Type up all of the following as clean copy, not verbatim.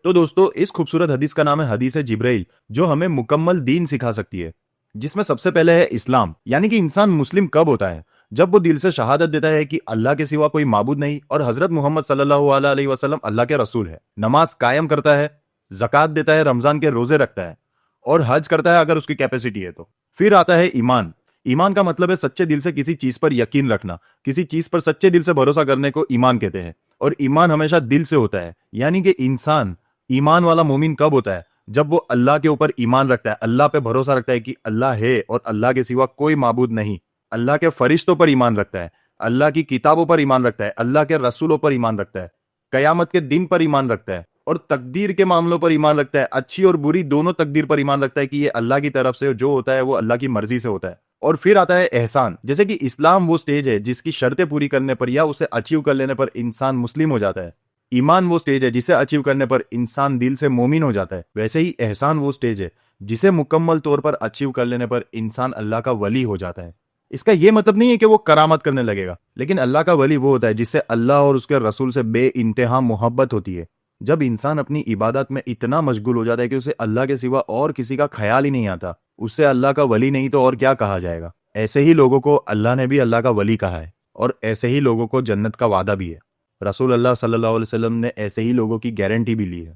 تو दोस्तों इस खूबसूरत हदीस का नाम है हदीस जिब्राइल, जो हमें मुकम्मल दीन सिखा सकती है। जिसमें सबसे पहले है इस्लाम, यानी कि इंसान मुस्लिम कब होता है? जब वो दिल से शहादत देता है कि अल्लाह के सिवा कोई माबूद नहीं और हजरत मोहम्मद सल्लल्लाहु अलैहि वसल्लम अल्लाह के रसूल है। नमाज कायम करता है, ज़कात देता है, रमजान के रोजे रखता है और हज करता है अगर उसकी कैपेसिटी है तो। फिर आता है ईमान। ईमान का मतलब है सच्चे दिल से किसी चीज पर यकीन रखना, किसी चीज पर सच्चे दिल से भरोसा करने को ईमान कहते हैं। और ईमान हमेशा दिल से होता है, यानी कि इंसान ईमान वाला मोमिन कब होता है? जब वो अल्लाह के ऊपर ईमान रखता है, अल्लाह पे भरोसा रखता है कि अल्लाह है और अल्लाह के सिवा कोई माबूद नहीं। अल्लाह के फरिश्तों पर ईमान रखता है, अल्लाह की किताबों पर ईमान रखता है, अल्लाह के रसूलों पर ईमान रखता है, कयामत के दिन पर ईमान रखता है और तकदीर के मामलों पर ईमान रखता है। अच्छी और बुरी दोनों तकदीर पर ईमान रखता है कि ये अल्लाह की तरफ से जो होता है वो अल्लाह की मर्जी से होता है। और फिर आता है एहसान। जैसे कि इस्लाम वो स्टेज है जिसकी शर्तें पूरी करने पर या उसे अचीव कर लेने पर इंसान मुस्लिम हो जाता है। ईमान वो स्टेज है जिसे अचीव करने पर इंसान दिल से मोमिन हो जाता है। वैसे ही एहसान वो स्टेज है जिसे मुकम्मल तौर पर अचीव कर लेने पर इंसान अल्लाह का वली हो जाता है। इसका ये मतलब नहीं है कि वो करामत करने लगेगा, लेकिन अल्लाह का वली वो होता है जिससे अल्लाह और उसके रसूल से बे इंतहा मोहब्बत होती है। जब इंसान अपनी इबादत में इतना मशगूल हो जाता है कि उसे अल्लाह के सिवा और किसी का ख्याल ही नहीं आता, उससे अल्लाह का वली नहीं तो और क्या कहा जाएगा। ऐसे ही लोगों को अल्लाह ने भी अल्लाह का वली कहा है और ऐसे ही लोगों को जन्नत का वादा भी है। रसूल अल्लाह सल्लल्लाहु अलैहि वसल्लम ने ऐसे ही लोगों की गारंटी भी ली है।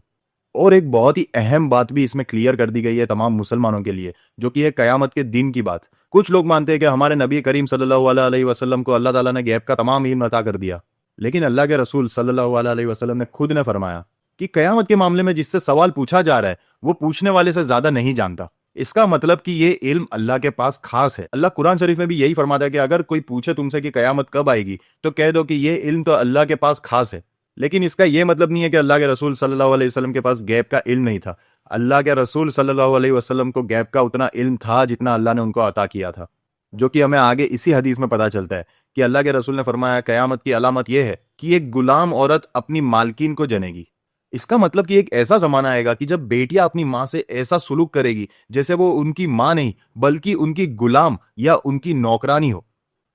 और एक बहुत ही अहम बात भी इसमें क्लियर कर दी गई है तमाम मुसलमानों के लिए, जो कि है कयामत के दिन की बात। कुछ लोग मानते हैं कि हमारे नबी करीम सल्लल्लाहु अलैहि वसल्लम को अल्लाह ताला ने गैब का तमाम इल्म अता कर दिया, लेकिन अल्लाह के रसूल सल्लल्लाहु अलैहि वसल्लम ने खुद ने फरमाया कि कयामत के मामले में जिससे सवाल पूछा जा रहा है वो पूछने वाले से ज्यादा नहीं जानता। इसका मतलब कि ये इल्म अल्लाह के पास खास है। अल्लाह कुरान शरीफ में भी यही फरमाता है कि अगर कोई पूछे तुमसे कि कयामत कब आएगी तो कह दो कि ये इल्म तो अल्लाह के पास खास है। लेकिन इसका यह मतलब नहीं है कि अल्लाह के रसूल सल्लल्लाहु अलैहि वसल्लम के पास गैब का इल्म नहीं था। अल्लाह के रसूल सल्लल्लाहु अलैहि वसल्लम को गैब का उतना इल्म था जितना अल्लाह ने उनको अता किया था, जो कि हमें आगे इसी हदीस में पता चलता है कि अल्लाह के रसूल ने फरमाया कयामत की अलामत यह है कि एक गुलाम औरत अपनी मालकिन को जनेगी। इसका मतलब कि एक ऐसा जमाना आएगा कि जब बेटियां अपनी माँ से ऐसा सुलूक करेगी जैसे वो उनकी माँ नहीं बल्कि उनकी गुलाम या उनकी नौकरानी हो।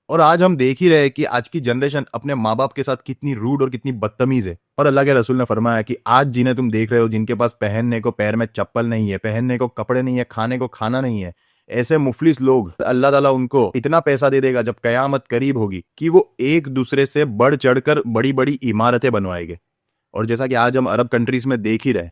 और आज हम देख ही रहे हैं कि आज की जनरेशन अपने माँ बाप के साथ कितनी रूड और कितनी बदतमीज है। और अल्लाह के रसूल ने फरमाया कि आज जिन्हें तुम देख रहे हो, जिनके पास पहनने को पैर में चप्पल नहीं है, पहनने को कपड़े नहीं है, खाने को खाना नहीं है, ऐसे मुफलिस लोग अल्लाह ताला उनको इतना पैसा दे देगा जब कयामत करीब होगी कि वो एक दूसरे से बढ़ चढ़कर बड़ी बड़ी इमारतें बनवाएंगे। और जैसा कि आज हम अरब कंट्रीज में देख ही रहे,